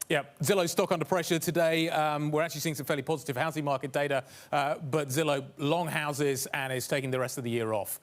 Yeah, Zillow stock under pressure today. We're actually seeing some fairly positive housing market data, but Zillow long houses and is taking the rest of the year off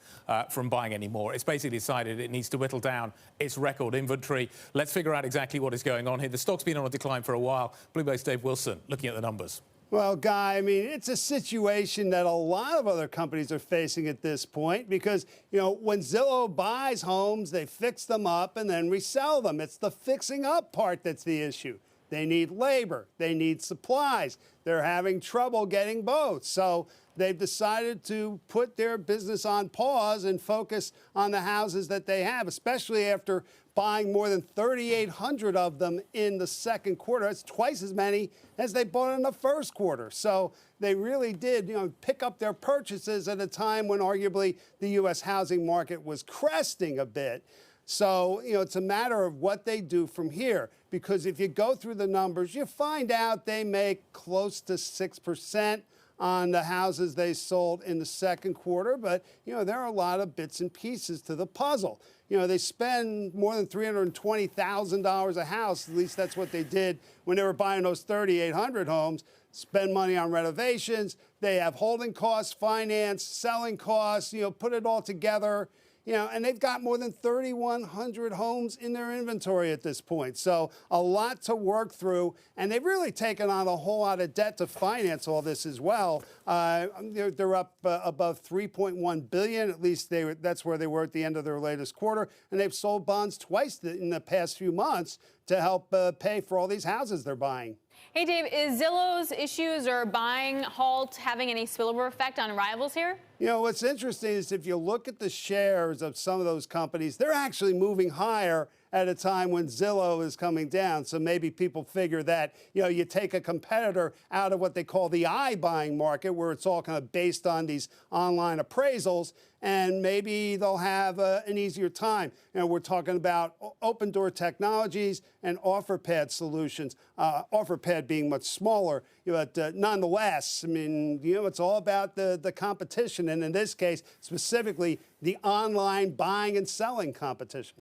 from buying any more. It's basically decided it needs to whittle down its record inventory. Let's figure out exactly what is going on here. The stock's been on a decline for a while. Bloomberg's Dave Wilson looking at the numbers. Well, Guy, I mean, it's a situation that a lot of other companies are facing at this point because, when Zillow buys homes, they fix them up and then resell them. It's the fixing up part that's the issue. They need labor. They need supplies. They're having trouble getting both. So they've decided to put their business on pause and focus on the houses that they have, especially after buying more than 3,800 of them in the second quarter. That's twice as many as they bought in the first quarter. So they really did, pick up their purchases at a time when arguably the U.S. housing market was cresting a bit. So, it's a matter of what they do from here, because if you go through the numbers, you find out they make close to 6% on the houses they sold in the second quarter. But, there are a lot of bits and pieces to the puzzle. They spend more than $320,000 a house. At least that's what they did when they were buying those 3,800 homes. Spend money on renovations. They have holding costs, finance, selling costs, put it all together. And they've got more than 3,100 homes in their inventory at this point. So a lot to work through. And they've really taken on a whole lot of debt to finance all this as well. They're up above $3.1 billion. At least that's where they were at the end of their latest quarter. And they've sold bonds twice in the past few months to help pay for all these houses they're buying. Hey, Dave, is Zillow's issues or buying halt having any spillover effect on rivals here? What's interesting is if you look at the shares of some of those companies, they're actually moving higher at a time when Zillow is coming down. So maybe people figure that, you take a competitor out of what they call the iBuying market, where it's all kind of based on these online appraisals, and maybe they'll have an easier time. We're talking about open door technologies and OfferPad solutions, OfferPad being much smaller, but nonetheless, I mean, it's all about the competition. And in this case, specifically, the online buying and selling competition.